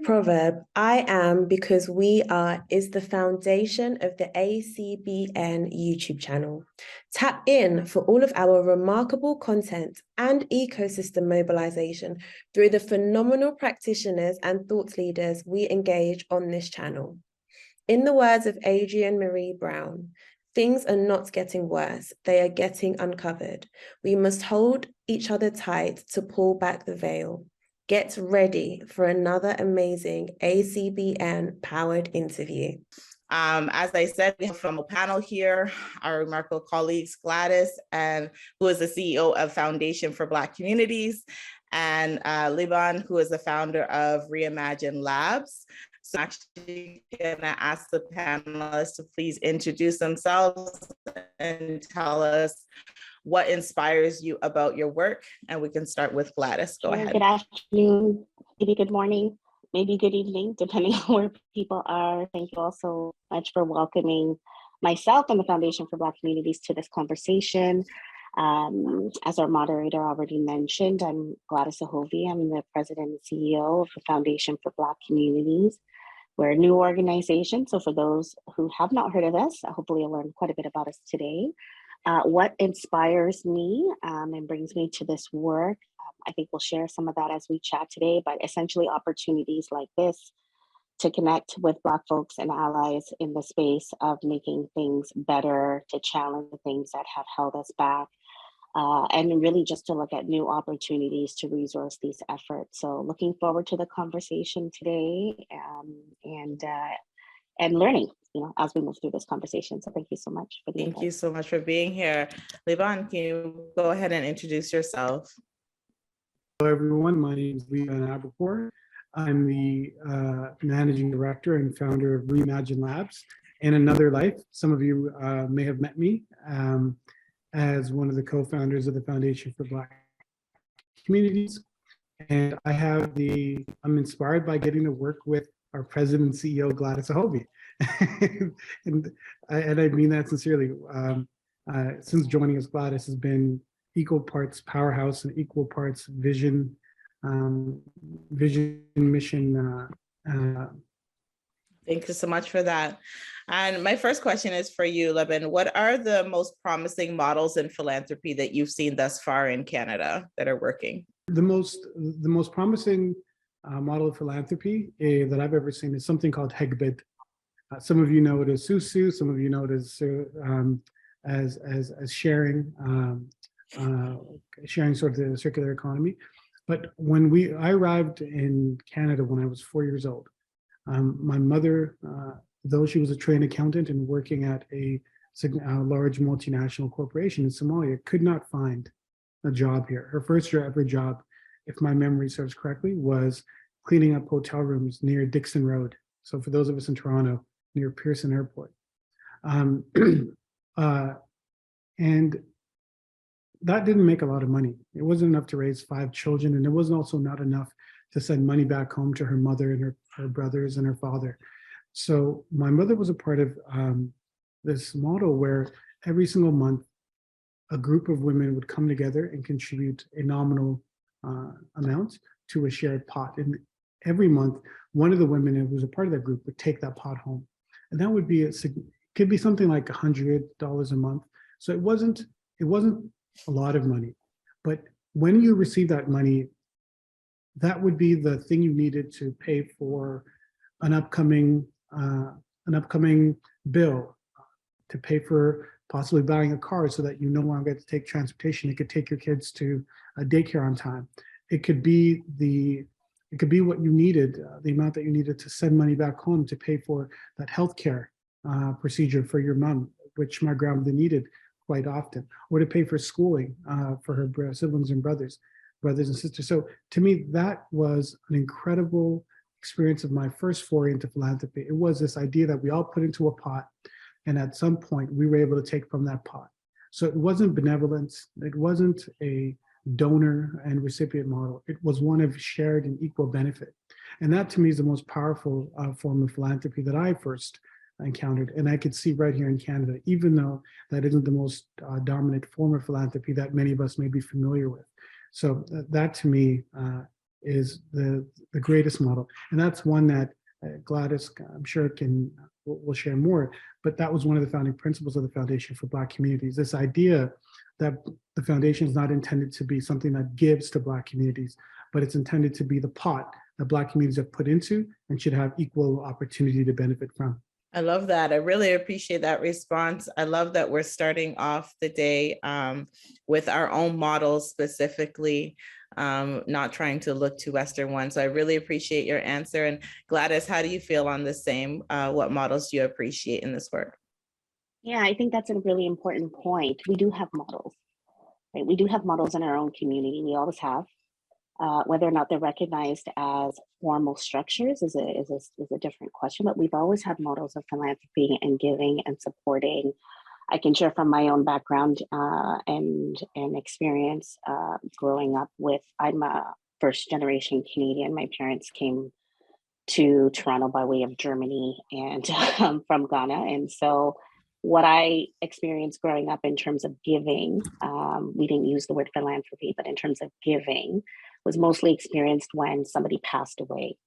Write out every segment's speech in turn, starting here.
proverb, I am because we are, is the foundation of the ACBN YouTube channel. Tap in for all of our remarkable content and ecosystem mobilization through the phenomenal practitioners and thought leaders we engage on this channel. In the words of Adrienne Marie Brown, things are not getting worse, they are getting uncovered. We must hold each other tight to pull back the veil. Get ready for another amazing ACBN powered interview. As I said, we have from a panel here, our remarkable colleagues, Gladys, who is the CEO of Foundation for Black Communities, and Liban, who is the founder of Reimagine Labs. So I'm actually gonna ask the panelists to please introduce themselves and tell us what inspires you about your work. And we can start with Gladys, go ahead. Good afternoon, maybe good morning, maybe good evening, depending on where people are. Thank you all so much for welcoming myself and the Foundation for Black Communities to this conversation. As our moderator already mentioned, I'm Gladys Ahovi. I'm the president and CEO of the Foundation for Black Communities. We're a new organization, so for those who have not heard of us, hopefully you'll learn quite a bit about us today. What inspires me and brings me to this work, I think we'll share some of that as we chat today, but essentially opportunities like this to connect with Black folks and allies in the space of making things better, to challenge the things that have held us back, and really just to look at new opportunities to resource these efforts. So looking forward to the conversation today and learning, as we move through this conversation. So thank you so much for Thank you so much for being here. Liban, can you go ahead and introduce yourself? Hello, everyone. My name is Liban Abokor. I'm the managing director and founder of Reimagine Labs. In another life, some of you may have met me as one of the co-founders of the Foundation for Black Communities. And I'm inspired by getting to work with our president and CEO, Gladys Ahovi. and I mean that sincerely. Since joining us, Gladys has been equal parts powerhouse and equal parts vision, mission. Thank you so much for that. And my first question is for you, Liban. What are the most promising models in philanthropy that you've seen thus far in Canada that are working? The most promising model of philanthropy that I've ever seen is something called Hegbid. Some of you know it as Susu, some of you know it as sharing, sharing sort of the circular economy. But when I arrived in Canada when I was 4 years old, my mother, though she was a trained accountant and working at a large multinational corporation in Somalia, could not find a job here. Her first ever job, if my memory serves correctly, was cleaning up hotel rooms near Dixon Road. So for those of us in Toronto, near Pearson Airport. And that didn't make a lot of money. It wasn't enough to raise 5 children, and it wasn't also not enough to send money back home to her mother and her brothers and her father. So my mother was a part of this model where every single month, a group of women would come together and contribute a nominal amount to a shared pot. And every month, one of the women who was a part of that group would take that pot home. And that would be could be something like $100 a month. So it wasn't a lot of money, but when you receive that money, that would be the thing you needed to pay for an upcoming bill, to pay for possibly buying a car so that you no longer have to take transportation. It could take your kids to a daycare on time. It could be what you needed, the amount that you needed to send money back home to pay for that healthcare procedure for your mom, which my grandmother needed quite often, or to pay for schooling for her siblings and brothers and sisters. So to me, that was an incredible experience of my first foray into philanthropy. It was this idea that we all put into a pot, and at some point we were able to take from that pot. So it wasn't benevolence, it wasn't a donor and recipient model, it was one of shared and equal benefit. And that to me is the most powerful form of philanthropy that I first encountered. And I could see right here in Canada, even though that isn't the most dominant form of philanthropy that many of us may be familiar with. So that to me is the greatest model. And that's one that Gladys, I'm sure, will share more, but that was one of the founding principles of the Foundation for Black Communities, this idea that the foundation is not intended to be something that gives to Black communities, but it's intended to be the pot that Black communities have put into and should have equal opportunity to benefit from. I love that. I really appreciate that response. I love that we're starting off the day with our own models specifically, not trying to look to Western ones. So I really appreciate your answer. And Gladys, how do you feel on the same? What models do you appreciate in this work? Yeah, I think that's a really important point. We do have models, right? We do have models in our own community. We always have. Whether or not they're recognized as formal structures is a different question, but we've always had models of philanthropy and giving and supporting. I can share from my own background and experience growing up with, I'm a first generation Canadian. My parents came to Toronto by way of Germany and from Ghana. And so what I experienced growing up in terms of giving, we didn't use the word philanthropy, but in terms of giving, was mostly experienced when somebody passed away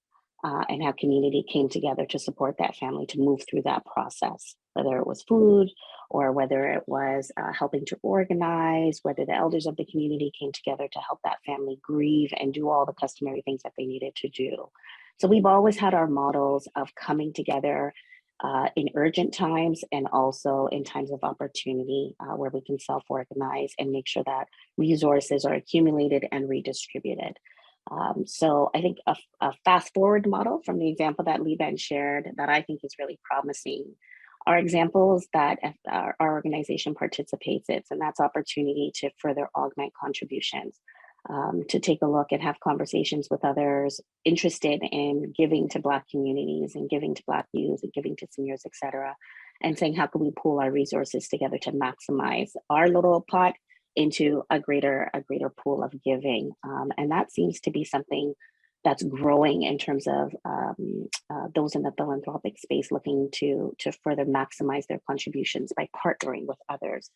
and how community came together to support that family to move through that process, whether it was food or whether it was helping to organize, whether the elders of the community came together to help that family grieve and do all the customary things that they needed to do. So we've always had our models of coming together in urgent times and also in times of opportunity where we can self-organize and make sure that resources are accumulated and redistributed. So I think a fast forward model from the example that Liban shared that I think is really promising are examples that our organization participates in, and that's opportunity to further augment contributions. To take a look and have conversations with others interested in giving to Black communities and giving to Black youth and giving to seniors, et cetera, and saying, how can we pool our resources together to maximize our little pot into a greater pool of giving. And that seems to be something that's growing in terms of those in the philanthropic space looking to further maximize their contributions by partnering with others.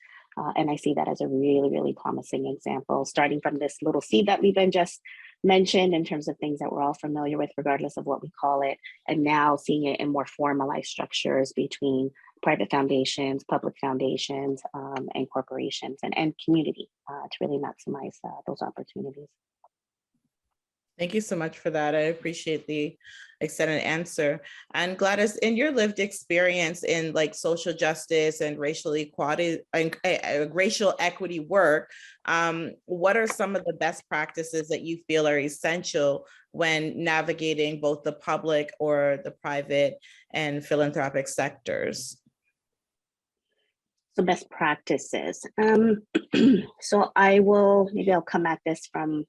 And I see that as a really, really promising example, starting from this little seed that Liban just mentioned in terms of things that we're all familiar with, regardless of what we call it, and now seeing it in more formalized structures between private foundations, public foundations, and corporations and community to really maximize those opportunities. Thank you so much for that. I appreciate the extended answer. And Gladys, in your lived experience in like social justice and racial equality and racial equity work, what are some of the best practices that you feel are essential when navigating both the public or the private and philanthropic sectors? So best practices. So maybe I'll come at this from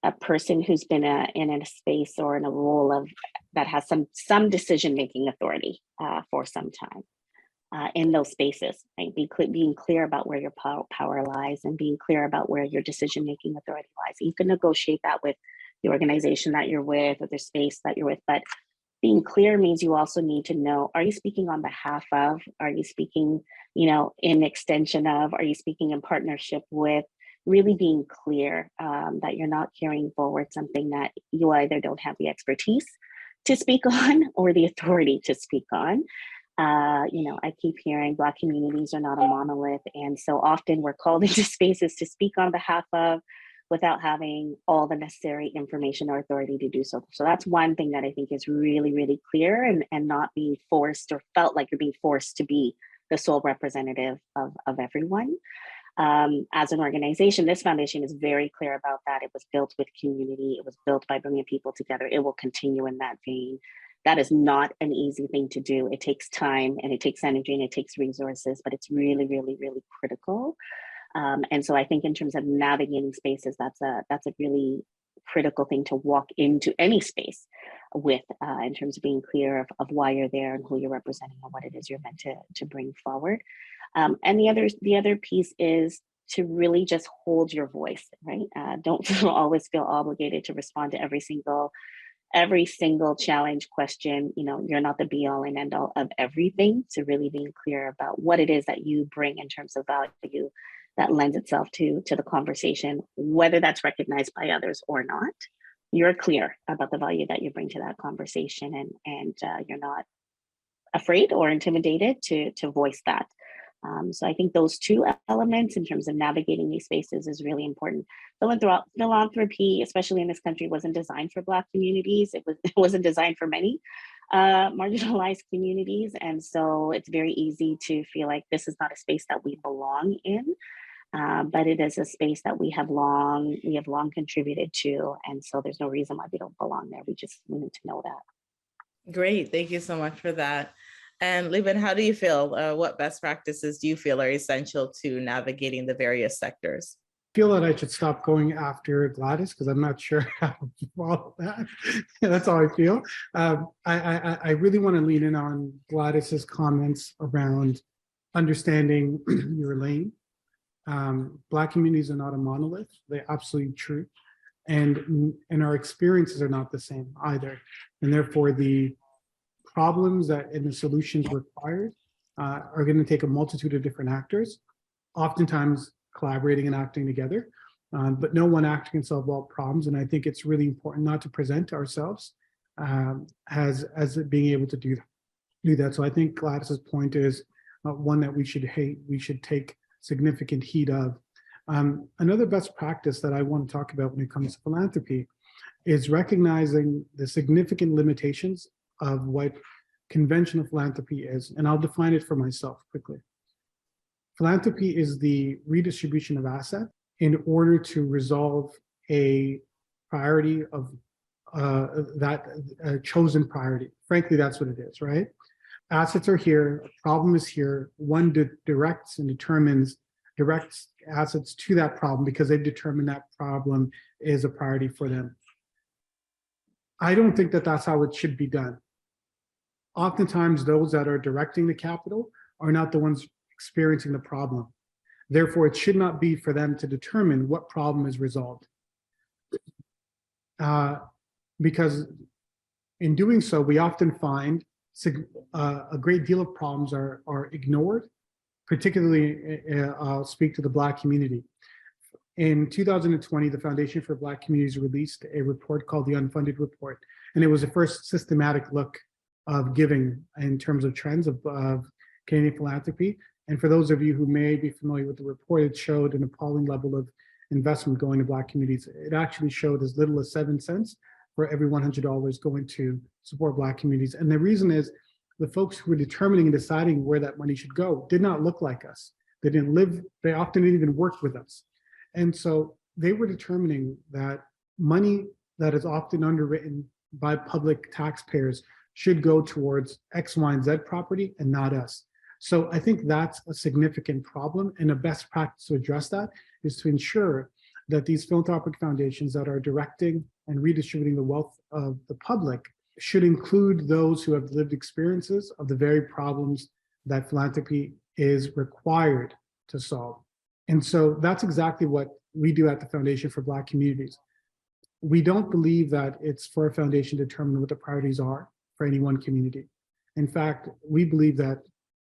a person who's been in a space or in a role that has some decision-making authority for some time in those spaces, right? Being clear about where your power lies and being clear about where your decision-making authority lies. You can negotiate that with the organization that you're with or the space that you're with, but being clear means you also need to know, are you speaking on behalf of, are you speaking, in extension of, are you speaking in partnership with? Really being clear that you're not carrying forward something that you either don't have the expertise to speak on or the authority to speak on. I keep hearing Black communities are not a monolith. And so often we're called into spaces to speak on behalf of without having all the necessary information or authority to do so. So that's one thing that I think is really, really clear and not being forced or felt like you're being forced to be the sole representative of everyone. As an organization, this foundation is very clear about that. It was built with community. It was built by bringing people together. It will continue in that vein. That is not an easy thing to do. It takes time and it takes energy and it takes resources, but it's really, really, really critical. And so I think in terms of navigating spaces, that's a really critical thing to walk into any space with in terms of being clear of why you're there and who you're representing and what it is you're meant to bring forward. And the other piece is to really just hold your voice, right? Don't always feel obligated to respond to every single challenge question. You're not the be all and end all of everything. So really being clear about what it is that you bring in terms of value that lends itself to the conversation, whether that's recognized by others or not. you're clear about the value that you bring to that conversation, and you're not afraid or intimidated to voice that. So I think those two elements in terms of navigating these spaces is really important. Philanthropy, especially in this country, wasn't designed for Black communities. It wasn't designed for many marginalized communities. And so it's very easy to feel like this is not a space that we belong in, but it is a space that we have long contributed to. And so there's no reason why we don't belong there. We need to know that. Great, thank you so much for that. And Liban, how do you feel? What best practices do you feel are essential to navigating the various sectors? I feel that I should stop going after Gladys because I'm not sure how to follow that. That's how I feel. I really want to lean in on Gladys's comments around understanding your lane. Black communities are not a monolith. They're absolutely true. And our experiences are not the same either. And therefore the problems and the solutions required are going to take a multitude of different actors, oftentimes collaborating and acting together, but no one actor can solve all problems. And I think it's really important not to present ourselves as being able to do that. So I think Gladys's point is one that we should take significant heed of. Another best practice that I want to talk about when it comes to philanthropy is recognizing the significant limitations of what conventional philanthropy is. And I'll define it for myself quickly. Philanthropy is the redistribution of assets in order to resolve a priority of that chosen priority. Frankly, that's what it is, right? Assets are here, a problem is here, one directs assets to that problem because they've determined that problem is a priority for them. I don't think that that's how it should be done. Oftentimes, those that are directing the capital are not the ones experiencing the problem. Therefore, it should not be for them to determine what problem is resolved. Because in doing so, we often find a great deal of problems are ignored. Particularly, I'll speak to the Black community. In 2020, the Foundation for Black Communities released a report called the Unfunded Report, and it was the first systematic look of giving in terms of trends of Canadian philanthropy. And for those of you who may be familiar with the report, it showed an appalling level of investment going to Black communities. It actually showed as little as 7 cents for every $100 going to support Black communities. And the reason is the folks who were determining and deciding where that money should go did not look like us. They didn't live, they often didn't even work with us. And so they were determining that money that is often underwritten by public taxpayers should go towards X, Y, and Z property and not us. So I think that's a significant problem, and a best practice to address that is to ensure that these philanthropic foundations that are directing and redistributing the wealth of the public should include those who have lived experiences of the very problems that philanthropy is required to solve. And so that's exactly what we do at the Foundation for Black Communities. We don't believe that it's for a foundation to determine what the priorities are for any one community. In fact, we believe that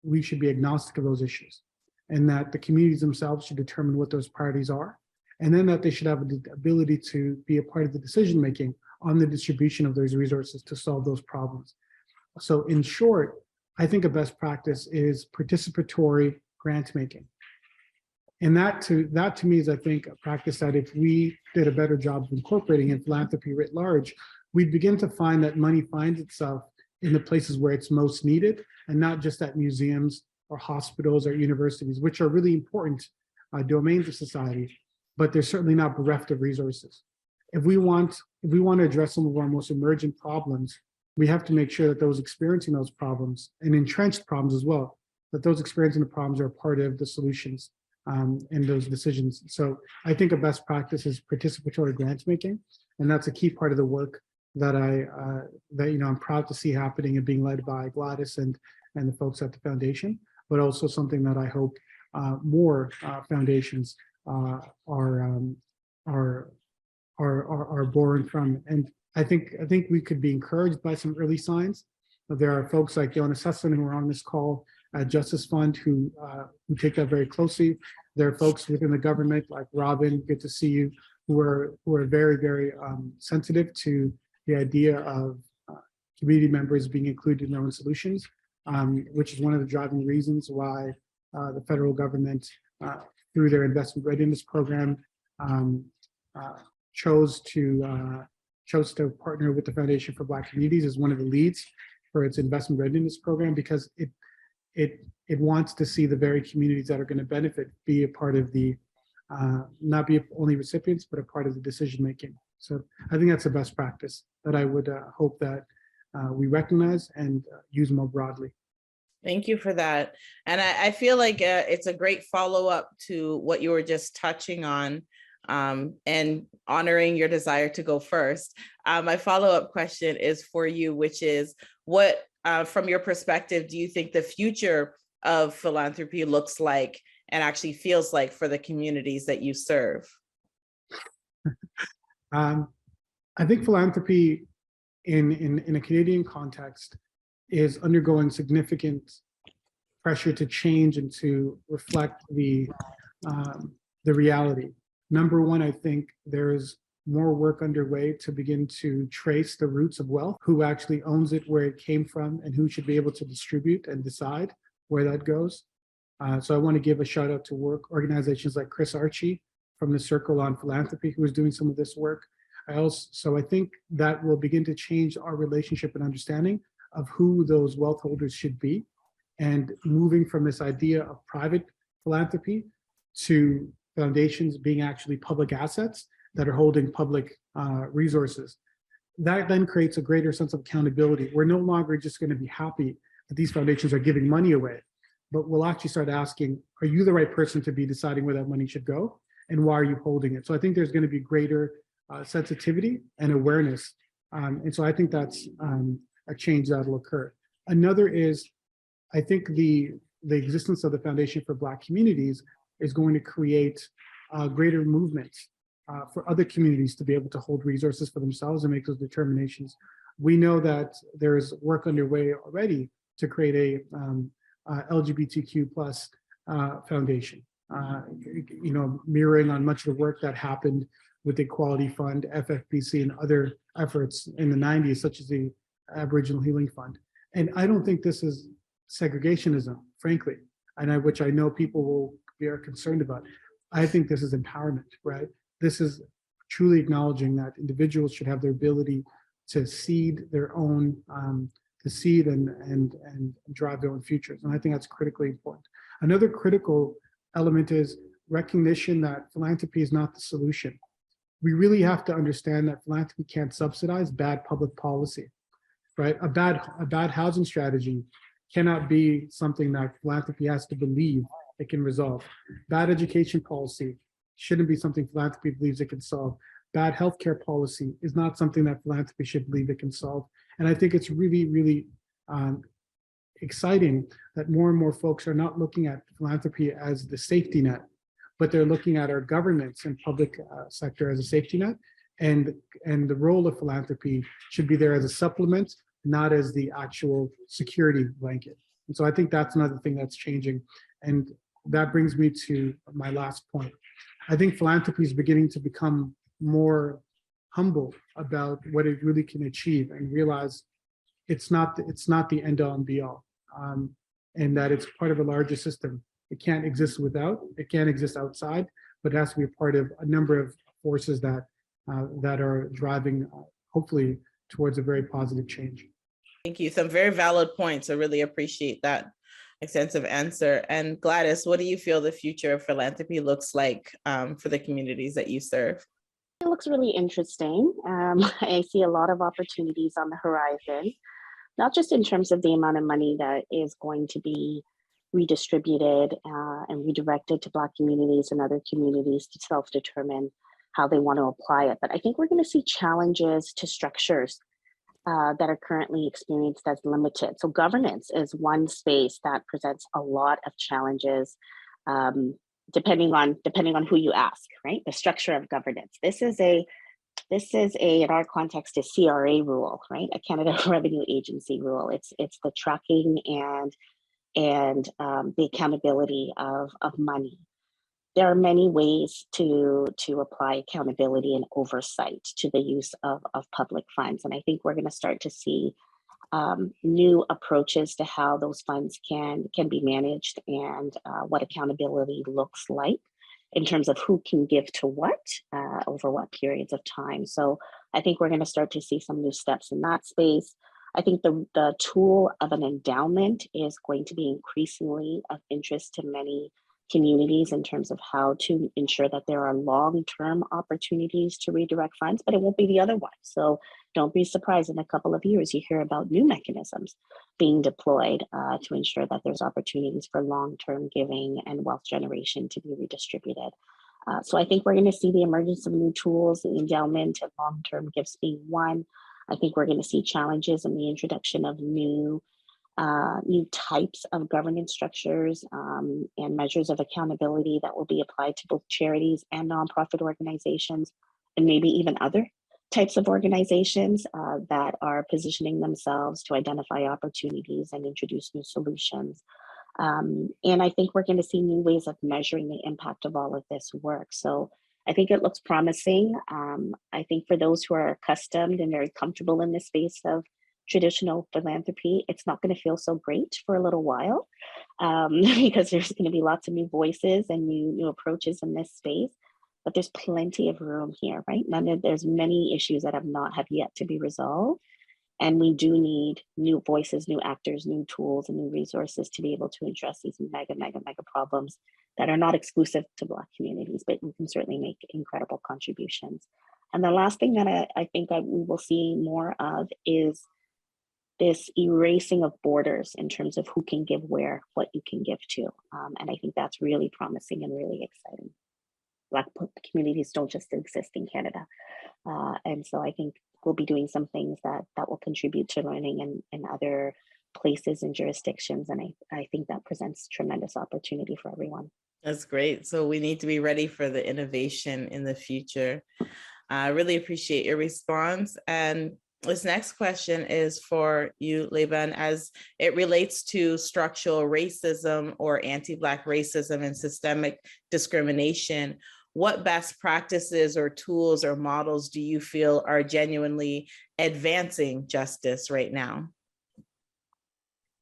we should be agnostic of those issues, and that the communities themselves should determine what those priorities are, and then that they should have the ability to be a part of the decision-making on the distribution of those resources to solve those problems. So in short, I think a best practice is participatory grant making. And that to me is, I think, a practice that if we did a better job of incorporating in philanthropy writ large, we'd begin to find that money finds itself in the places where it's most needed, and not just at museums or hospitals or universities, which are really important domains of society, but they're certainly not bereft of resources. If we want to address some of our most emergent problems, we have to make sure that those experiencing those problems, and entrenched problems as well, that those experiencing the problems are part of the solutions and those decisions. So I think a best practice is participatory grant making, and that's a key part of the work that I'm proud to see happening and being led by Gladys and the folks at the foundation, but also something that I hope more foundations are born from. And I think we could be encouraged by some early signs. There are folks like Jonas Hesselin who are on this call at Justice Fund who take that very closely. There are folks within the government like Robin, good to see you, who are very, very sensitive to the idea of community members being included in their own solutions, which is one of the driving reasons why the federal government, through their investment readiness program, chose to partner with the Foundation for Black Communities as one of the leads for its investment readiness program, because it wants to see the very communities that are going to benefit be a part of the, not be only recipients, but a part of the decision making. So I think that's the best practice that I would hope that we recognize and use more broadly. Thank you for that. And I feel like it's a great follow-up to what you were just touching on, and honoring your desire to go first. My follow-up question is for you, which is, what, from your perspective, do you think the future of philanthropy looks like and actually feels like for the communities that you serve? I think philanthropy in a Canadian context is undergoing significant pressure to change and to reflect the reality. Number one, I think there's more work underway to begin to trace the roots of wealth, who actually owns it, where it came from, and who should be able to distribute and decide where that goes. So I want to give a shout out to organizations like Chris Archie from the Circle on Philanthropy, who is doing some of this work. I think that will begin to change our relationship and understanding of who those wealth holders should be, and moving from this idea of private philanthropy to foundations being actually public assets that are holding public resources. That then creates a greater sense of accountability. We're no longer just going to be happy that these foundations are giving money away, but we'll actually start asking, are you the right person to be deciding where that money should go, and why are you holding it? So I think there's going to be greater sensitivity and awareness. And so I think that's a change that will occur. Another is, I think the existence of the Foundation for Black Communities is going to create greater movement for other communities to be able to hold resources for themselves and make those determinations. We know that there is work underway already to create a LGBTQ plus foundation, mirroring on much of the work that happened with the Equality Fund, FFBC, and other efforts in the 90s, such as the Aboriginal Healing Fund. And I don't think this is segregationism, frankly, and which I know people will be concerned about. I think this is empowerment, right? This is truly acknowledging that individuals should have their ability to seed their own, and drive their own futures. And I think that's critically important. Another critical element is recognition that philanthropy is not the solution. We really have to understand that philanthropy can't subsidize bad public policy, right? A bad housing strategy cannot be something that philanthropy has to believe it can resolve. Bad education policy shouldn't be something philanthropy believes it can solve. Bad healthcare policy is not something that philanthropy should believe it can solve. And I think it's really, really exciting that more and more folks are not looking at philanthropy as the safety net, but they're looking at our governments and public sector as a safety net. And the role of philanthropy should be there as a supplement, not as the actual security blanket. And so I think that's another thing that's changing. And that brings me to my last point. I think philanthropy is beginning to become more humble about what it really can achieve, and realize it's not the end all and be all, and that it's part of a larger system. It can't exist without, it can't exist outside, but it has to be a part of a number of forces that are driving, hopefully, towards a very positive change. Thank you. Some very valid points. I really appreciate that extensive answer. And Gladys, what do you feel the future of philanthropy looks like for the communities that you serve? It looks really interesting. I see a lot of opportunities on the horizon, not just in terms of the amount of money that is going to be redistributed and redirected to Black communities and other communities to self-determine how they want to apply it. But I think we're going to see challenges to structures that are currently experienced as limited. So governance is one space that presents a lot of challenges, depending on who you ask, right? The structure of governance. This is a in our context, a CRA rule, right? A Canada Revenue Agency rule. It's the tracking and the accountability of money. there are many ways to apply accountability and oversight to the use of public funds. And I think we're going to start to see new approaches to how those funds can be managed and what accountability looks like in terms of who can give to what over what periods of time. So I think we're going to start to see some new steps in that space. I think the tool of an endowment is going to be increasingly of interest to many communities in terms of how to ensure that there are long-term opportunities to redirect funds, but it won't be the other one. So don't be surprised in a couple of years, you hear about new mechanisms being deployed to ensure that there's opportunities for long-term giving and wealth generation to be redistributed. So I think we're going to see the emergence of new tools, the endowment and long-term gifts being one. I think we're going to see challenges in the introduction of new types of governance structures and measures of accountability that will be applied to both charities and nonprofit organizations, and maybe even other types of organizations that are positioning themselves to identify opportunities and introduce new solutions. And I think we're going to see new ways of measuring the impact of all of this work. So I think it looks promising. I think for those who are accustomed and very comfortable in the space of traditional philanthropy, it's not going to feel so great for a little while because there's going to be lots of new voices and new approaches in this space. But there's plenty of room here, right? There's many issues that have yet to be resolved. And we do need new voices, new actors, new tools, and new resources to be able to address these mega problems that are not exclusive to Black communities, but we can certainly make incredible contributions. And the last thing that I think we will see more of is this erasing of borders in terms of who can give where, what you can give to. And I think that's really promising and really exciting. Black communities don't just exist in Canada. And so I think we'll be doing some things that will contribute to learning in other places and jurisdictions. And I think that presents tremendous opportunity for everyone. That's great. So we need to be ready for the innovation in the future. I really appreciate your response. And this next question is for you, Liban, as it relates to structural racism or anti-Black racism and systemic discrimination. What best practices or tools or models do you feel are genuinely advancing justice right now?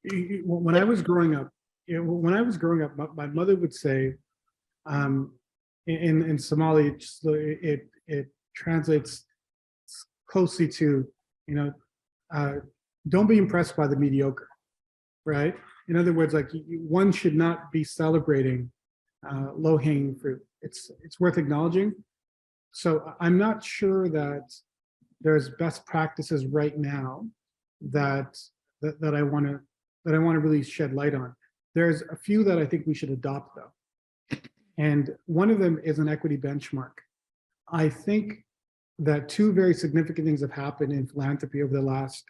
When I was growing up, my mother would say, in Somali, it translates closely to, don't be impressed by the mediocre, right? In other words, like one should not be celebrating low-hanging fruit. It's worth acknowledging. So I'm not sure that there's best practices right now that I want to really shed light on. There's a few that I think we should adopt though, and one of them is an equity benchmark. I think that two very significant things have happened in philanthropy over the last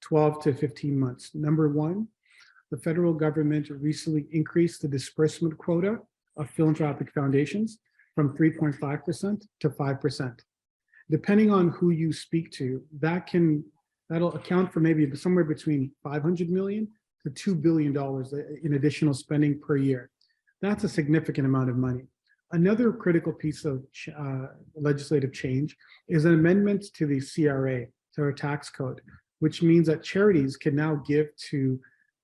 12 to 15 months. Number one, the federal government recently increased the disbursement quota of philanthropic foundations from 3.5% to 5%. Depending on who you speak to, that'll account for maybe somewhere between $500 million to $2 billion in additional spending per year. That's a significant amount of money. Another critical piece of legislative change is an amendment to the CRA, to our tax code, which means that charities can now give to,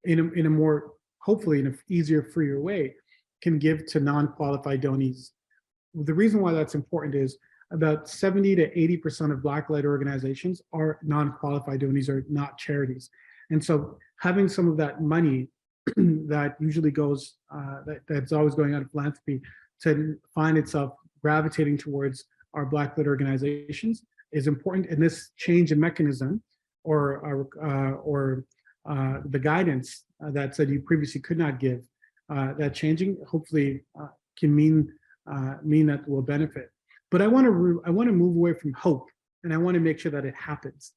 in a more, hopefully in an easier, freer way, can give to non-qualified donees. The reason why that's important is about 70 to 80% of Black-led organizations are non-qualified donees, or not charities. And so having some of that money that usually goes, that's always going out of philanthropy, to find itself gravitating towards our Black-led organizations is important. And this change in mechanism or the guidance that said you previously could not give, that changing hopefully can mean that will benefit. But I want to move away from hope, and I want to make sure that it happens.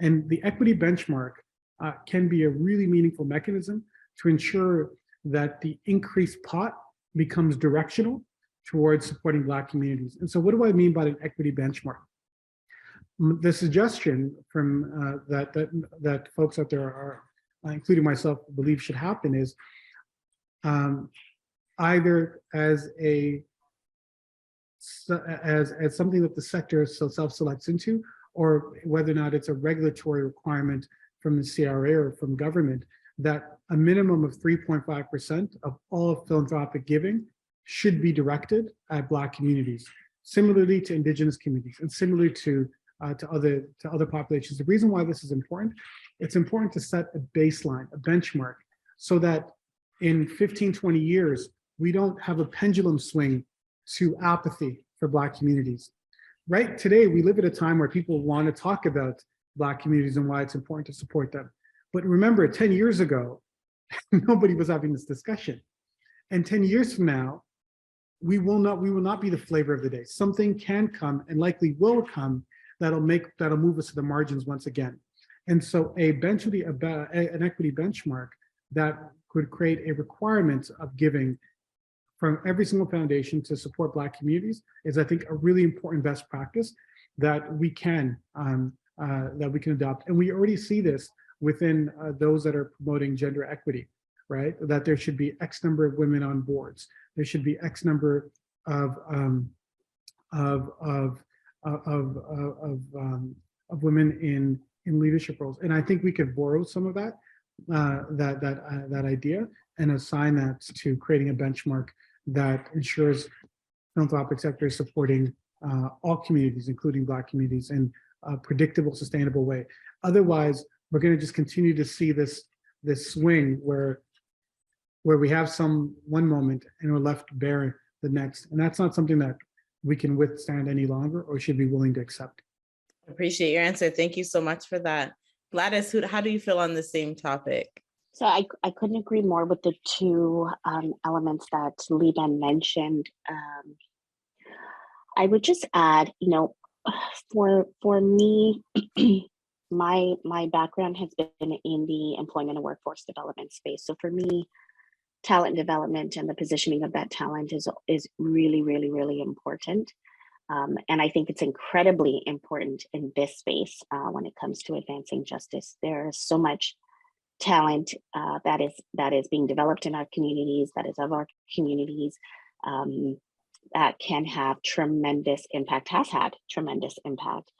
And the equity benchmark can be a really meaningful mechanism to ensure that the increased pot becomes directional towards supporting Black communities. And so what do I mean by an equity benchmark? The suggestion from that folks out there are, including myself, believe should happen is either as a as something that the sector self-selects into, or whether or not it's a regulatory requirement from the CRA or from government, that a minimum of 3.5% of all philanthropic giving should be directed at Black communities, similarly to Indigenous communities, and similarly to other populations. The reason why this is important, it's important to set a baseline, a benchmark, so that in 15, 20 years, we don't have a pendulum swing to apathy for Black communities. Right today, we live at a time where people want to talk about Black communities and why it's important to support them. But remember, 10 years ago, nobody was having this discussion. And 10 years from now, we will not be the flavor of the day. Something can come, and likely will come, that'll move us to the margins once again. And so an equity benchmark that could create a requirement of giving from every single foundation to support Black communities is, I think, a really important best practice that we can adopt. And we already see this within those that are promoting gender equity, right? That there should be X number of women on boards. There should be X number of women in leadership roles. And I think we could borrow some of that idea and assign that to creating a benchmark that ensures philanthropic sector is supporting all communities, including Black communities, in a predictable, sustainable way. Otherwise, we're going to just continue to see this swing where we have one moment and we're left bare the next. And that's not something that we can withstand any longer or should be willing to accept. I appreciate your answer. Thank you so much for that. Gladys, how do you feel on the same topic? So I couldn't agree more with the two elements that Liban mentioned. I would just add, for me, my background has been in the employment and workforce development space. So for me, talent development and the positioning of that talent is really, really, really important. And I think it's incredibly important in this space when it comes to advancing justice. There's so much talent that is being developed in our communities, that is of our communities, that can have tremendous impact, has had tremendous impact.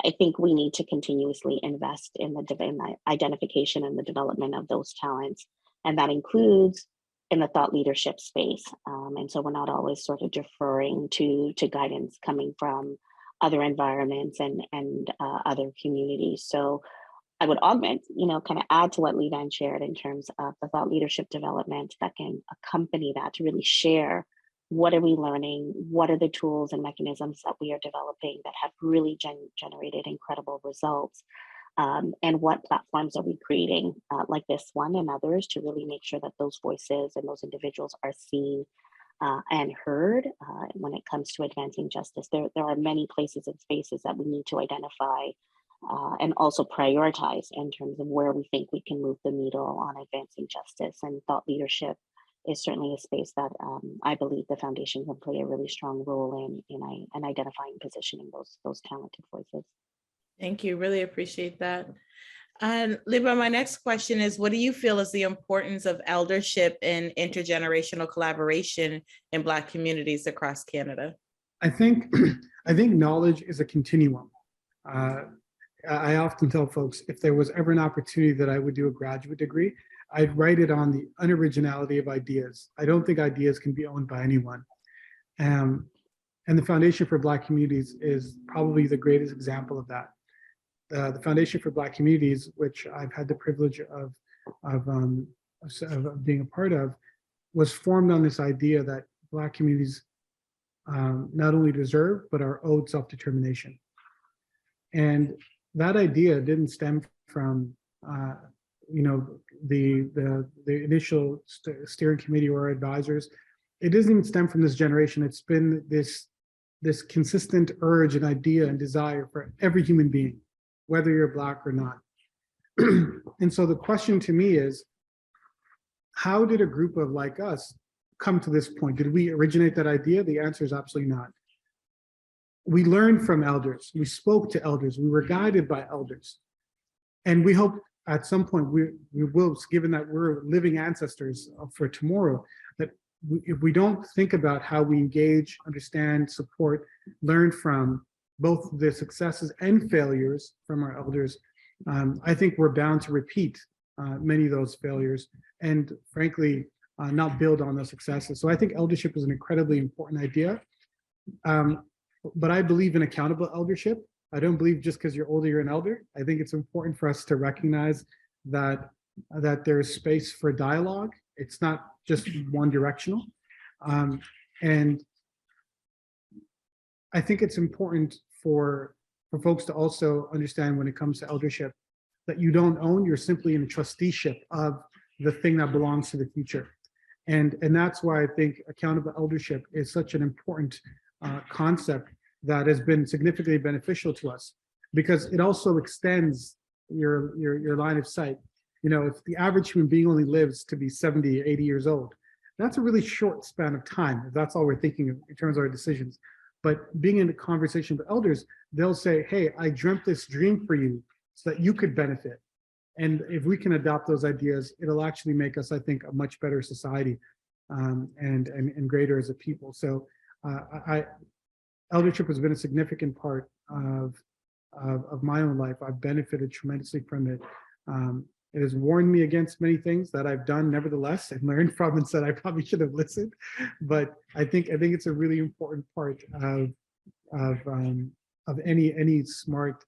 I think we need to continuously invest in the identification and the development of those talents. And that includes in the thought leadership space. And so we're not always sort of deferring to guidance coming from other environments and other communities. So I would augment, kind of add to what Liban shared in terms of the thought leadership development that can accompany that to really share what are we learning, what are the tools and mechanisms that we are developing that have really generated incredible results, and what platforms are we creating like this one and others to really make sure that those voices and those individuals are seen and heard when it comes to advancing justice. There are many places and spaces that we need to identify and also prioritize in terms of where we think we can move the needle on advancing justice. And thought leadership is certainly a space that I believe the foundation can play a really strong role in identifying and positioning those talented voices. Thank you, really appreciate that. And Liban, my next question is, what do you feel is the importance of eldership and intergenerational collaboration in Black communities across Canada? I think knowledge is a continuum. I often tell folks, if there was ever an opportunity that I would do a graduate degree, I'd write it on the unoriginality of ideas. I don't think ideas can be owned by anyone. And the Foundation for Black Communities is probably the greatest example of that. The Foundation for Black Communities, which I've had the privilege of being a part of, was formed on this idea that Black communities not only deserve, but are owed self-determination. And that idea didn't stem from the initial steering committee or advisors. It doesn't even stem from this generation. It's been this consistent urge and idea and desire for every human being, whether you're Black or not. And so the question to me is, how did a group of like us come to this point? Did we originate that idea? The answer is absolutely not. We learned from elders. We spoke to elders. We were guided by elders. And we hope at some point we will, given that we're living ancestors for tomorrow, that if we don't think about how we engage, understand, support, learn from both the successes and failures from our elders, I think we're bound to repeat many of those failures and frankly, not build on those successes. So I think eldership is an incredibly important idea. But I believe in accountable eldership. I don't believe just because you're older, you're an elder. I think it's important for us to recognize that there's space for dialogue. It's not just one directional. And I think it's important for folks to also understand when it comes to eldership that you don't own, you're simply in a trusteeship of the thing that belongs to the future. And that's why I think accountable eldership is such an important concept that has been significantly beneficial to us, because it also extends your line of sight. You know, if the average human being only lives to be 70, 80 years old, that's a really short span of time, if that's all we're thinking of in terms of our decisions. But being in a conversation with elders, they'll say, hey, I dreamt this dream for you so that you could benefit. And if we can adopt those ideas, it'll actually make us, I think, a much better society and greater as a people. So eldership has been a significant part of my own life. I've benefited tremendously from it. It has warned me against many things that I've done, nevertheless, and learned from and said I probably should have listened. But I think it's a really important part of any smart,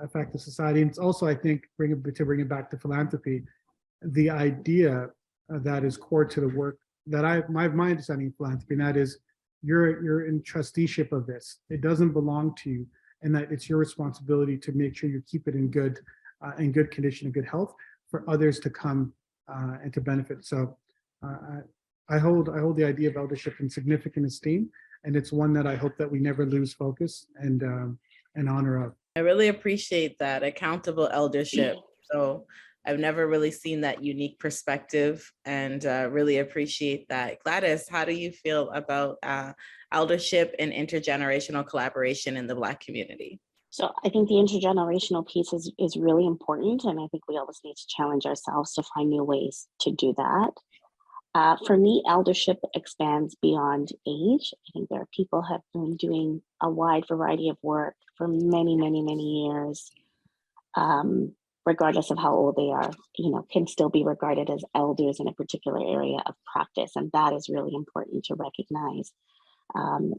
effective society. And it's also, I think, bring it back to philanthropy, the idea that is core to the work that my understanding of philanthropy, and that is you're in trusteeship of this. It doesn't belong to you, and that it's your responsibility to make sure you keep it in good condition and good health for others to come and to benefit. So I hold the idea of eldership in significant esteem, and it's one that I hope that we never lose focus and honor of. I really appreciate that accountable eldership. So I've never really seen that unique perspective, and really appreciate that. Gladys, how do you feel about eldership and intergenerational collaboration in the Black community? So I think the intergenerational piece is really important, and I think we always need to challenge ourselves to find new ways to do that. For me, eldership expands beyond age. I think there are people who have been doing a wide variety of work for many, many, many years, regardless of how old they are, can still be regarded as elders in a particular area of practice. And that is really important to recognize.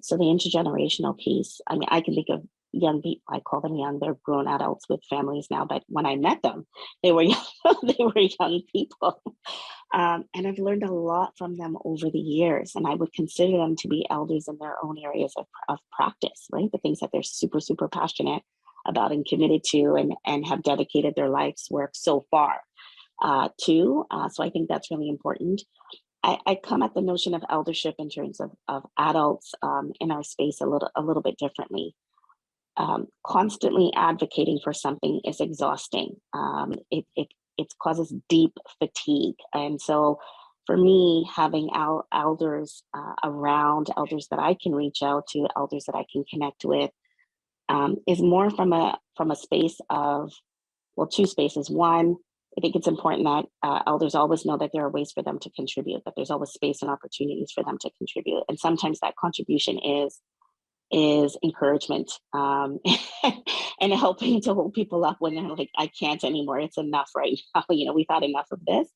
So the intergenerational piece, I mean, I can think of young people, I call them young, they're grown adults with families now, but when I met them, they were young, young people. And I've learned a lot from them over the years, and I would consider them to be elders in their own areas of practice, right? The things that they're super, super passionate about and committed to and have dedicated their life's work so far to. So I think that's really important. I come at the notion of eldership in terms of adults in our space a little bit differently. Constantly advocating for something is exhausting. It causes deep fatigue. And so for me, having elders around, elders that I can reach out to, elders that I can connect with, is more from a space of, well, two spaces. One, I think it's important that elders always know that there are ways for them to contribute, that there's always space and opportunities for them to contribute. And sometimes that contribution is encouragement and helping to hold people up when they're like, I can't anymore, it's enough right now, we've had enough of this.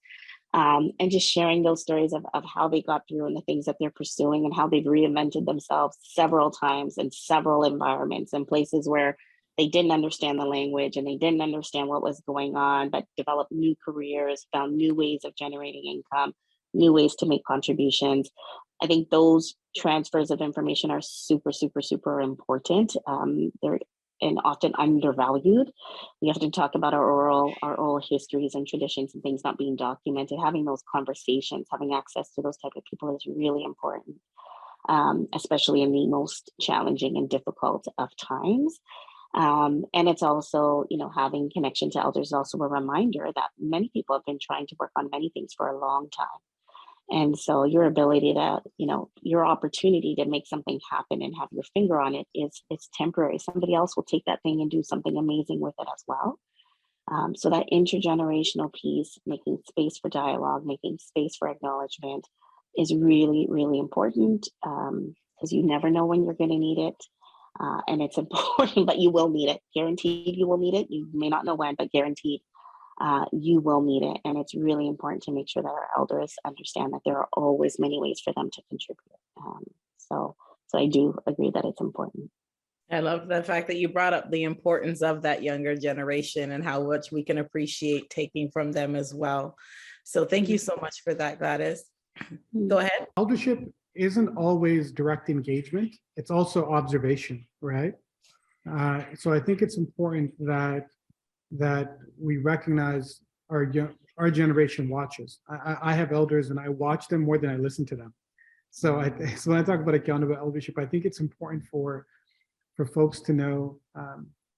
And just sharing those stories of how they got through and the things that they're pursuing and how they've reinvented themselves several times in several environments and places where they didn't understand the language and they didn't understand what was going on, but developed new careers, found new ways of generating income, new ways to make contributions. I think those transfers of information are super, super, super important. They're and often undervalued. We have to talk about our oral histories and traditions and things not being documented. Having those conversations, having access to those type of people is really important, especially in the most challenging and difficult of times. And it's also, having connection to elders is also a reminder that many people have been trying to work on many things for a long time. And so your ability to, your opportunity to make something happen and have your finger on it is temporary. Somebody else will take that thing and do something amazing with it as well. So that intergenerational piece, making space for dialogue, making space for acknowledgement is really, really important, because you never know when you're going to need it. And it's important, but you will need it. Guaranteed you will need it. You may not know when, but guaranteed you will need it. And it's really important to make sure that our elders understand that there are always many ways for them to contribute. So I do agree that it's important. I love the fact that you brought up the importance of that younger generation and how much we can appreciate taking from them as well. So thank you so much for that, Gladys. Go ahead. Eldership isn't always direct engagement. It's also observation, right? So I think it's important that we recognize our generation watches. I have elders and I watch them more than I listen to them. So when I talk about accountable eldership, I think it's important for folks to know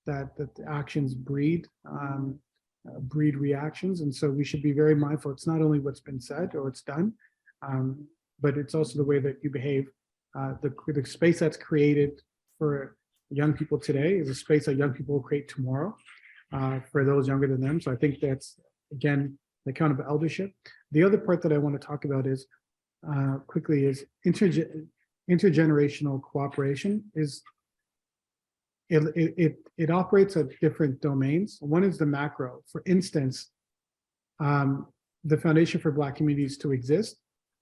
that the actions breed reactions, and so we should be very mindful. It's not only what's been said or it's done, but it's also the way that you behave. The space that's created for young people today is a space that young people will create tomorrow for those younger than them. So I think that's, again, the accountable eldership. The other part that I want to talk about is quickly is intergenerational cooperation. It operates at different domains. One is the macro. For instance, the Foundation for Black Communities to exist,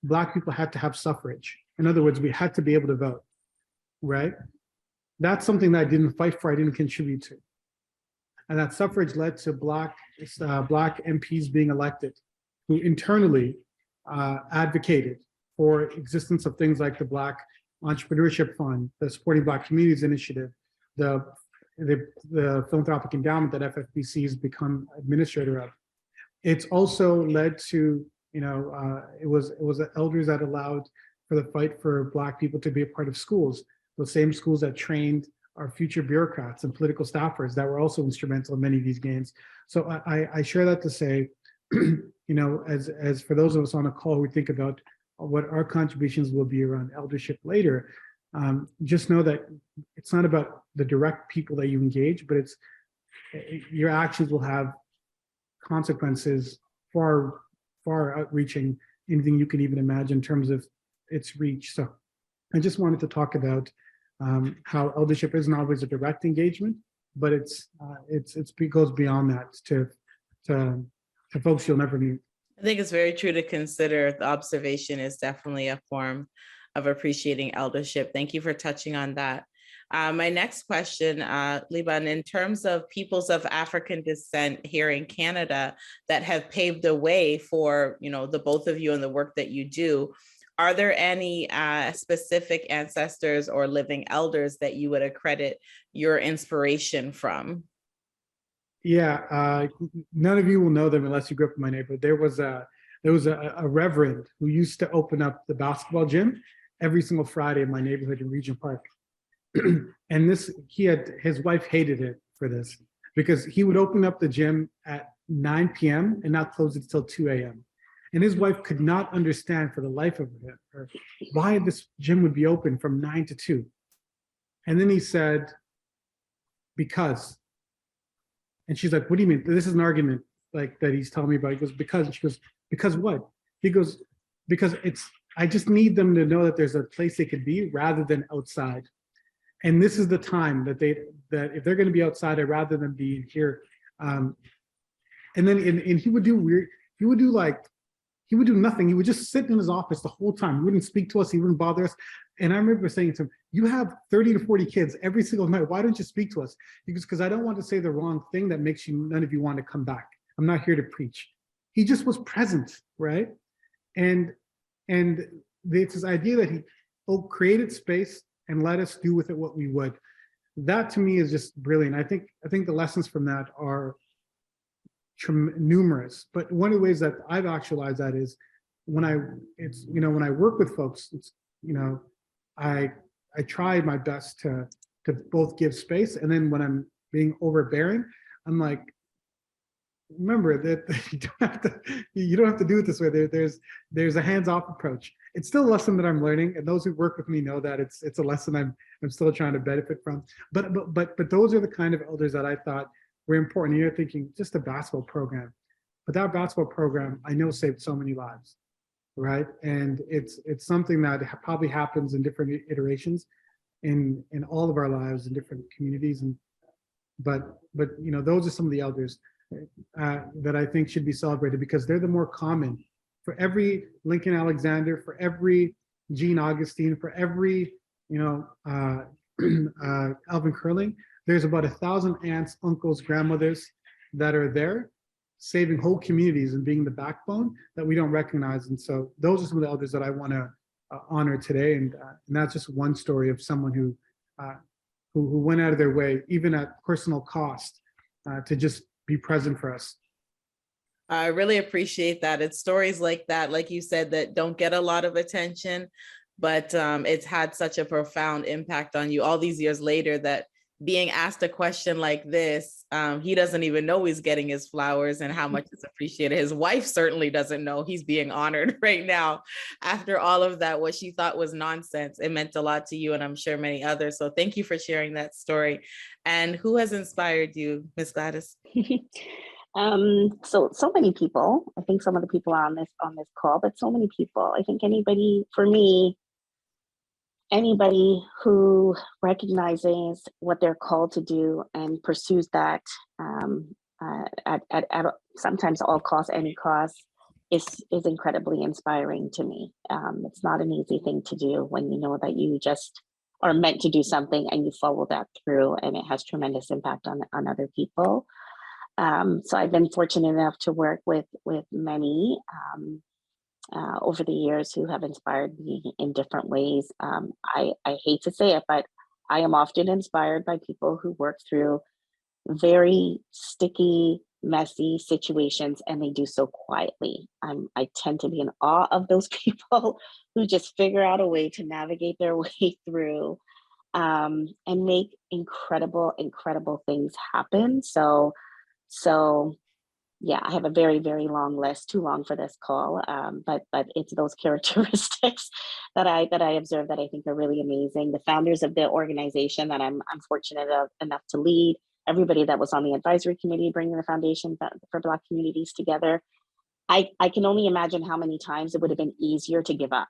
Black people had to have suffrage. In other words, we had to be able to vote, right? That's something that I didn't fight for, I didn't contribute to. And that suffrage led to Black MPs being elected, who internally advocated for existence of things like the Black Entrepreneurship Fund, the Supporting Black Communities Initiative, the philanthropic endowment that FFBC has become administrator of. It's also led to, it was the elders that allowed for the fight for Black people to be a part of schools, those same schools that trained our future bureaucrats and political staffers that were also instrumental in many of these gains. So I share that to say, as for those of us on the call who think about what our contributions will be around eldership later, just know that it's not about the direct people that you engage, but your actions will have consequences far outreaching anything you can even imagine in terms of its reach. So I just wanted to talk about how eldership isn't always a direct engagement, but it goes beyond that to folks you'll never meet. I think it's very true to consider the observation is definitely a form of appreciating eldership. Thank you for touching on that. My next question, Liban, in terms of peoples of African descent here in Canada that have paved the way for, the both of you and the work that you do, are there any specific ancestors or living elders that you would accredit your inspiration from? Yeah, none of you will know them unless you grew up in my neighborhood. There was a reverend who used to open up the basketball gym every single Friday in my neighborhood in Regent Park. And his wife hated it for this because he would open up the gym at 9 p.m. and not close it till 2 a.m. And his wife could not understand for the life of her why this gym would be open from 9 to 2. And then he said, because. And she's like, what do you mean? This is an argument like that he's telling me about. He goes, because. And she goes, because what? He goes, because I just need them to know that there's a place they could be rather than outside. And this is the time that if they're going to be outside, I'd rather than be here. And then he would do nothing. He would just sit in his office the whole time. He wouldn't speak to us. He wouldn't bother us. And I remember saying to him, you have 30 to 40 kids every single night. Why don't you speak to us? He goes, because I don't want to say the wrong thing that makes none of you want to come back. I'm not here to preach. He just was present, right? And it's this idea that he created space and let us do with it what we would. That to me is just brilliant. I think the lessons from that are numerous, but one of the ways that I've actualized that is when I work with folks, I try my best to both give space, and then when I'm being overbearing, I'm like, remember that you don't have to do it this way. There's a hands-off approach. It's still a lesson that I'm learning, and those who work with me know that it's a lesson I'm still trying to benefit from. But those are the kind of elders that I thought were important. You're thinking just a basketball program, but that basketball program I know saved so many lives. right? And it's something that probably happens in different iterations in all of our lives in different communities. And but you know, those are some of the elders that I think should be celebrated because they're the more common. For every Lincoln Alexander, for every Jean Augustine, for every, you know, Alvin Curling, there's about 1,000 aunts, uncles, grandmothers that are there saving whole communities and being the backbone that we don't recognize. And so those are some of the elders that I want to honor today. And that's just one story of someone who went out of their way, even at personal cost, to just be present for us. I really appreciate that. It's stories like that, like you said, that don't get a lot of attention, but it's had such a profound impact on you all these years later that being asked a question like this, he doesn't even know he's getting his flowers and how much it's appreciated. His wife certainly doesn't know he's being honored right now. After all of that, what she thought was nonsense, it meant a lot to you and I'm sure many others. So thank you for sharing that story. And who has inspired you, Ms. Gladys? So many people. I think some of the people are on this call, but so many people. I think anybody who recognizes what they're called to do and pursues that at sometimes all costs, any cost, is incredibly inspiring to me. It's not an easy thing to do when you know that you just are meant to do something and you follow that through, and it has tremendous impact on other people. So I've been fortunate enough to work with many over the years who have inspired me in different ways. I hate to say it, but I am often inspired by people who work through very sticky, messy situations, and they do so quietly. I tend to be in awe of those people who just figure out a way to navigate their way through and make incredible things happen. So yeah, I have a very, very long list, too long for this call, but it's those characteristics that I observe that I think are really amazing. The founders of the organization that I'm fortunate enough to lead, everybody that was on the advisory committee bringing the Foundation for Black Communities together, I can only imagine how many times it would have been easier to give up.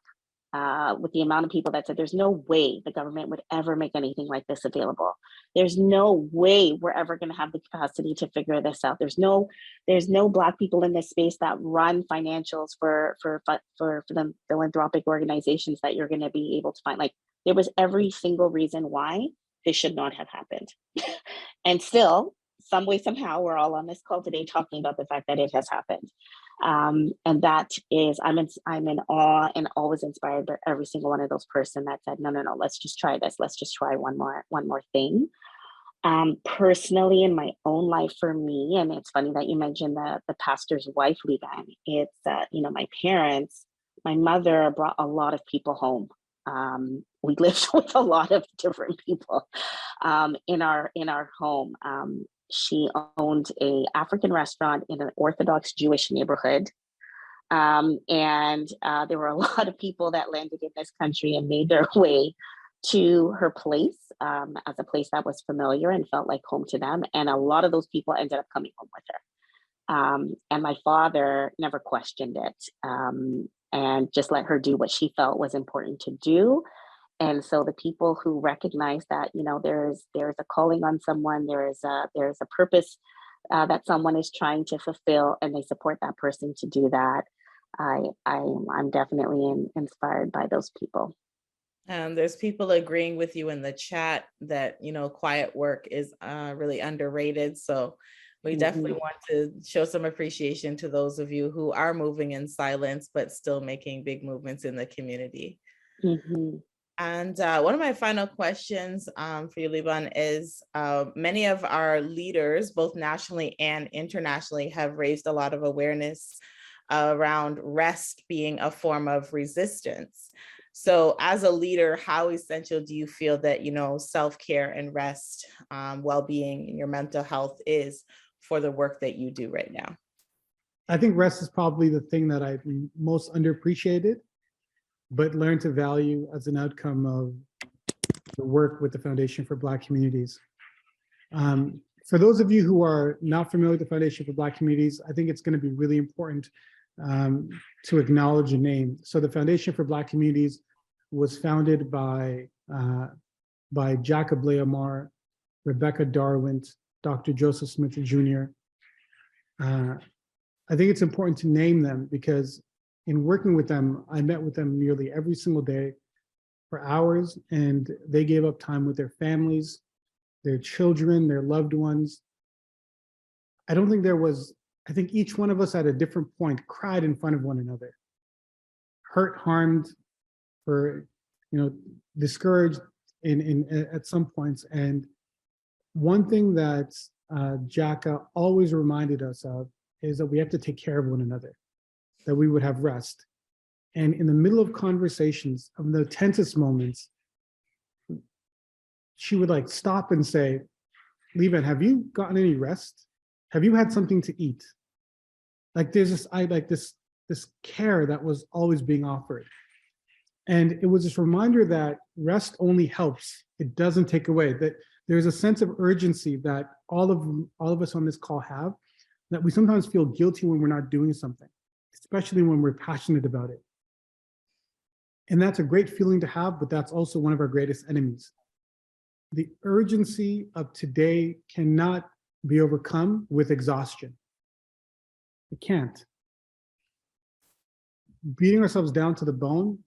With the amount of people that said, there's no way the government would ever make anything like this available. There's no way we're ever going to have the capacity to figure this out. There's no Black people in this space that run financials for the philanthropic organizations that you're going to be able to find. Like, there was every single reason why this should not have happened. And still, some way, somehow, we're all on this call today talking about the fact that it has happened. And that is, I'm in awe and always inspired by every single one of those person that said, no, let's just try this. Let's just try one more thing. Personally, in my own life, for me, and it's funny that you mentioned the pastor's wife, Liban. It's my parents, my mother brought a lot of people home. We lived with a lot of different people in our home. She owned an African restaurant in an Orthodox Jewish neighborhood. And there were a lot of people that landed in this country and made their way to her place as a place that was familiar and felt like home to them. And a lot of those people ended up coming home with her. And my father never questioned it and just let her do what she felt was important to do. And so the people who recognize that, there's a calling on someone, there's a purpose that someone is trying to fulfill, and they support that person to do that. I'm definitely inspired by those people. There's people agreeing with you in the chat that, quiet work is really underrated. So we definitely want to show some appreciation to those of you who are moving in silence, but still making big movements in the community. Mm-hmm. And one of my final questions for you, Liban, is many of our leaders, both nationally and internationally, have raised a lot of awareness around rest being a form of resistance. So as a leader, how essential do you feel that, self-care and rest, well-being, and your mental health is for the work that you do right now? I think rest is probably the thing that I've most underappreciated, but learned to value as an outcome of the work with the Foundation for Black Communities. For those of you who are not familiar with the Foundation for Black Communities, I think it's going to be really important to acknowledge a name. So the Foundation for Black Communities was founded by Jacob Leomar, Rebecca Darwin, Dr. Joseph Smith Jr. I think it's important to name them because in working with them, I met with them nearly every single day for hours, and they gave up time with their families, their children, their loved ones. I think each one of us at a different point cried in front of one another, hurt, harmed, or discouraged at some points. And one thing that Jaka always reminded us of is that we have to take care of one another, that we would have rest. And in the middle of conversations, of the tensest moments, she would stop and say, Liban, have you gotten any rest? Have you had something to eat? There's this care that was always being offered. And it was this reminder that rest only helps. It doesn't take away. That there's a sense of urgency that all of us on this call have, that we sometimes feel guilty when we're not doing something, especially when we're passionate about it. And that's a great feeling to have, but that's also one of our greatest enemies. The urgency of today cannot be overcome with exhaustion. It can't. Beating ourselves down to the bone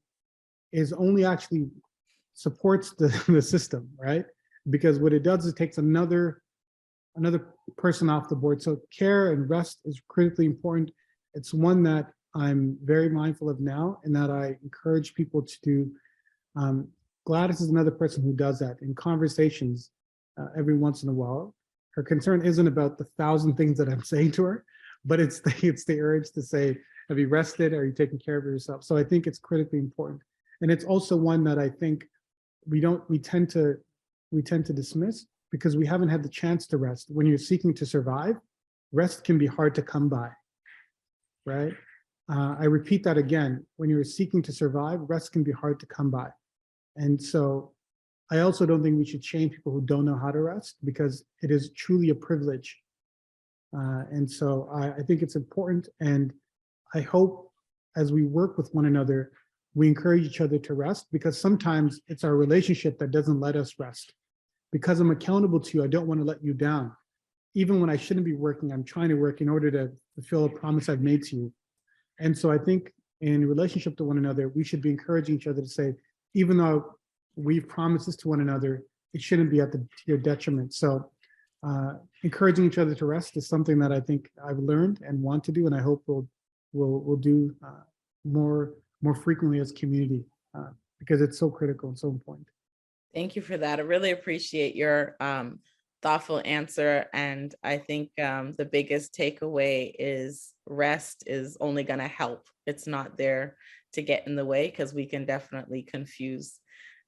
is only actually supports the system, right? Because what it does is it takes another person off the board. So care and rest is critically important. It's one that I'm very mindful of now and that I encourage people to do. Gladys is another person who does that in conversations every once in a while. Her concern isn't about the 1,000 things that I'm saying to her, but it's the urge to say, have you rested? Are you taking care of yourself? So I think it's critically important. And it's also one that I think we tend to dismiss because we haven't had the chance to rest. When you're seeking to survive, rest can be hard to come by, right? I repeat that again. When you're seeking to survive, rest can be hard to come by. And so I also don't think we should shame people who don't know how to rest because it is truly a privilege. And so I think it's important, and I hope as we work with one another, we encourage each other to rest, because sometimes it's our relationship that doesn't let us rest. Because I'm accountable to you, I don't want to let you down. Even when I shouldn't be working, I'm trying to work in order to fulfill a promise I've made to you. And so I think in relationship to one another, we should be encouraging each other to say, even though we've promised this to one another, it shouldn't be to your detriment. So encouraging each other to rest is something that I think I've learned and want to do, and I hope we'll do more frequently as a community, because it's so critical and so important. Thank you for that. I really appreciate your thoughtful answer. And I think the biggest takeaway is rest is only going to help. It's not there to get in the way, because we can definitely confuse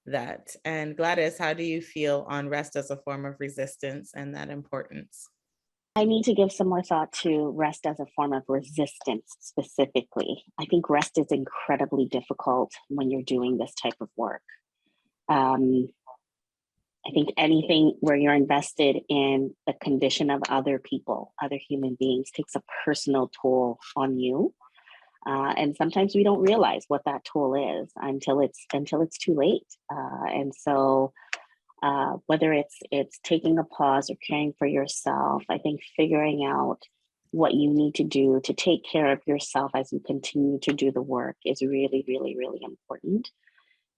that. And Gladys, how do you feel on rest as a form of resistance and that importance? I need to give some more thought to rest as a form of resistance specifically. I think rest is incredibly difficult when you're doing this type of work. I think anything where you're invested in the condition of other people, other human beings, takes a personal toll on you. And sometimes we don't realize what that toll is until it's too late. And so whether it's taking a pause or caring for yourself, I think figuring out what you need to do to take care of yourself as you continue to do the work is really, really, really important.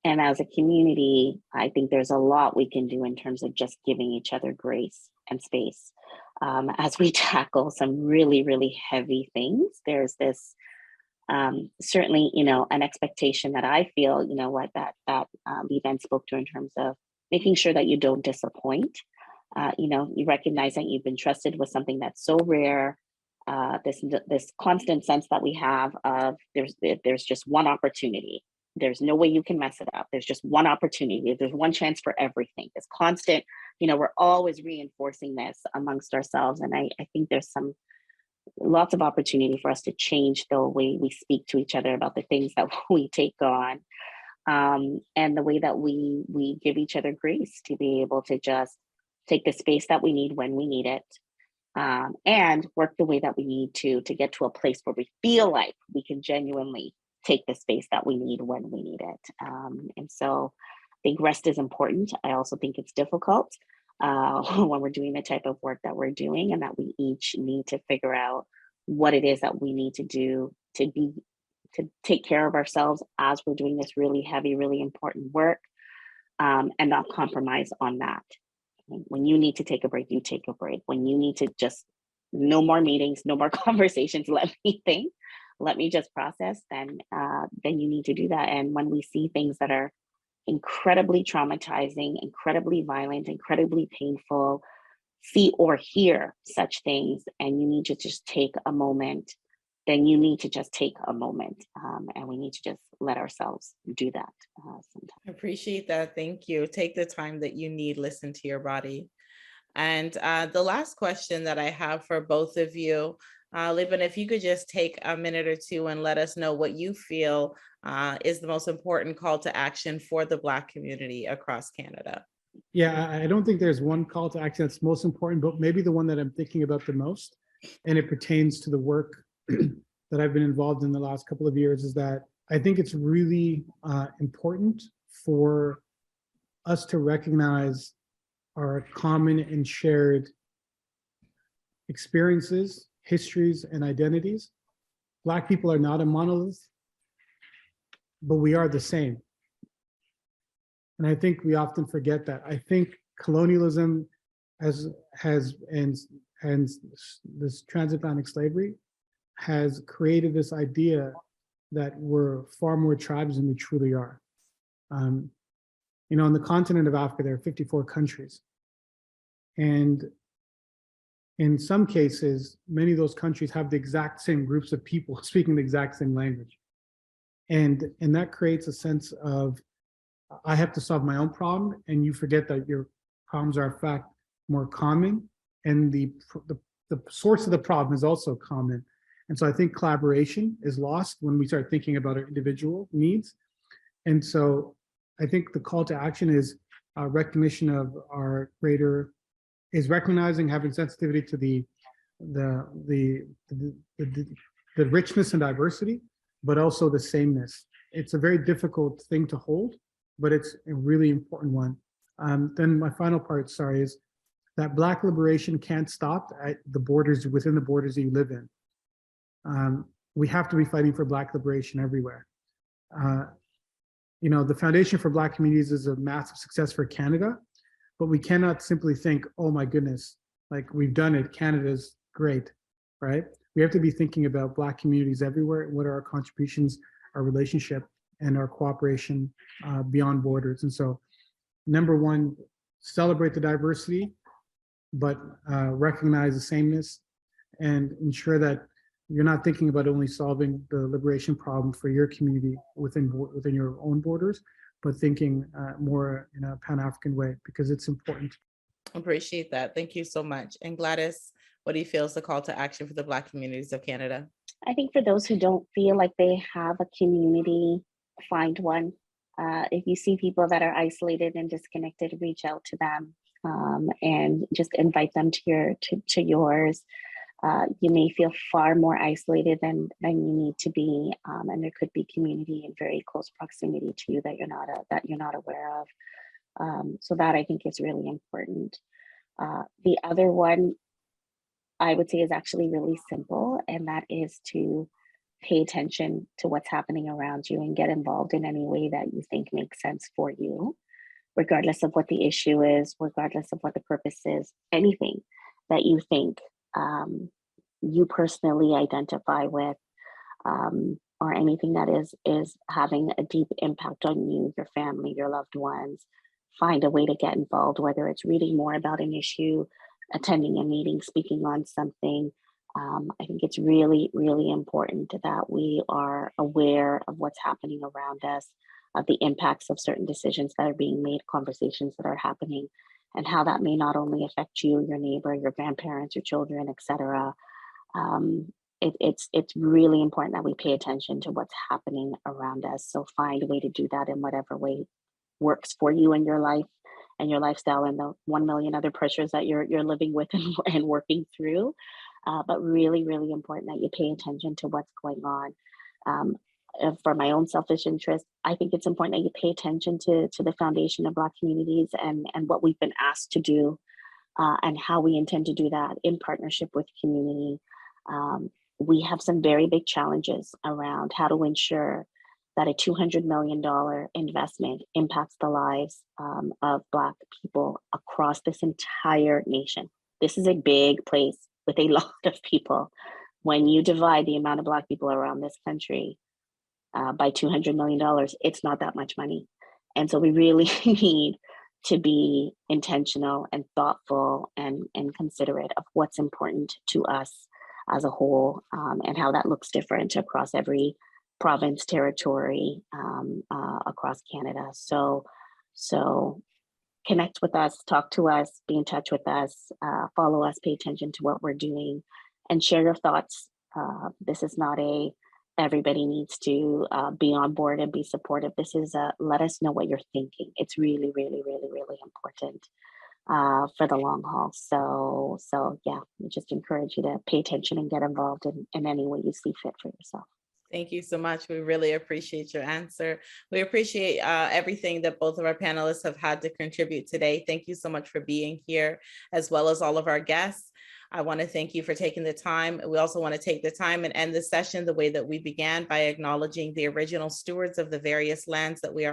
And as a community, I think there's a lot we can do in terms of just giving each other grace and space. As we tackle some really, really heavy things, there's this certainly, an expectation that I feel, that Liban spoke to in terms of making sure that you don't disappoint. You recognize that you've been trusted with something that's so rare. This constant sense that we have of there's just one opportunity. There's no way you can mess it up. There's just one opportunity. There's one chance for everything. It's constant. We're always reinforcing this amongst ourselves. And I think there's lots of opportunity for us to change the way we speak to each other about the things that we take on, and the way that we give each other grace to be able to just take the space that we need when we need it, and work the way that we need to get to a place where we feel like we can genuinely take the space that we need when we need it. And so I think rest is important. I also think it's difficult when we're doing the type of work that we're doing, and that we each need to figure out what it is that we need to do to take care of ourselves as we're doing this really heavy, really important work, and not compromise on that. When you need to take a break, you take a break. When you need to just, no more meetings, no more conversations, let me think, let me just process, then you need to do that. And when we see things that are incredibly traumatizing, incredibly violent, incredibly painful, see or hear such things, and you need to just take a moment, then you need to just take a moment, and we need to just let ourselves do that sometimes. I appreciate that. Thank you. Take the time that you need, listen to your body. And the last question that I have for both of you, Liban, if you could just take a minute or two and let us know what you feel is the most important call to action for the Black community across Canada. Yeah, I don't think there's one call to action that's most important, but maybe the one that I'm thinking about the most, and it pertains to the work that I've been involved in the last couple of years, is that I think it's really important for us to recognize our common and shared experiences, histories, and identities. Black people are not a monolith, but we are the same. And I think we often forget that. I think colonialism and this transatlantic slavery has created this idea that we're far more tribes than we truly are. You know, on the continent of Africa, there are 54 countries. And in some cases, many of those countries have the exact same groups of people speaking the exact same language. And that creates a sense of, I have to solve my own problem, and you forget that your problems are in fact more common, and the source of the problem is also common. And so I think collaboration is lost when we start thinking about our individual needs. And so I think the call to action is recognition of our greater, is recognizing, having sensitivity to the richness and diversity, but also the sameness. It's a very difficult thing to hold, but it's a really important one. Then my final part, sorry, is that Black liberation can't stop at the borders, within the borders that you live in. We have to be fighting for Black liberation everywhere. You know, the Foundation for Black Communities is a massive success for Canada, but we cannot simply think, oh my goodness, like we've done it, Canada's great, right? We have to be thinking about Black communities everywhere. What are our contributions, our relationship, and our cooperation beyond borders? And so, number one, celebrate the diversity, but recognize the sameness, and ensure that you're not thinking about only solving the liberation problem for your community within your own borders, but thinking more in a Pan-African way, because it's important. Appreciate that. Thank you so much. And Gladys, what do you feel is the call to action for the Black communities of Canada? I think for those who don't feel like they have a community, find one. If you see people that are isolated and disconnected, reach out to them and just invite them to yours. You may feel far more isolated than you need to be, and there could be community in very close proximity to you that you're not aware of. So that I think is really important. The other one I would say is actually really simple, and that is to pay attention to what's happening around you and get involved in any way that you think makes sense for you, regardless of what the issue is, regardless of what the purpose is, anything that you think you personally identify with, or anything that is having a deep impact on you, your family, your loved ones. Find a way to get involved, whether it's reading more about an issue, attending a meeting, speaking on something. I think it's really, really important that we are aware of what's happening around us, of the impacts of certain decisions that are being made, conversations that are happening, and how that may not only affect you, your neighbor, your grandparents, your children, etc. It's really important that we pay attention to what's happening around us. So find a way to do that in whatever way works for you in your life your lifestyle and the 1 million other pressures that you're living with and working through. But really, really important that you pay attention to what's going on. For my own selfish interest, I think it's important that you pay attention to the Foundation of Black Communities and what we've been asked to do and how we intend to do that in partnership with community. We have some very big challenges around how to ensure that a $200 million investment impacts the lives of Black people across this entire nation. This is a big place with a lot of people. When you divide the amount of Black people around this country by $200 million, it's not that much money. And so we really need to be intentional and thoughtful and considerate of what's important to us as a whole, and how that looks different across every province, territory, across Canada. So connect with us, talk to us, be in touch with us, follow us, pay attention to what we're doing, and share your thoughts. This is not a everybody needs to be on board and be supportive. This is let us know what you're thinking. It's really, really, really, really important for the long haul. So yeah, we just encourage you to pay attention and get involved in any way you see fit for yourself. Thank you so much. We really appreciate your answer. We appreciate everything that both of our panelists have had to contribute today. Thank you so much for being here, as well as all of our guests. I want to thank you for taking the time. We also want to take the time and end the session the way that we began, by acknowledging the original stewards of the various lands that we are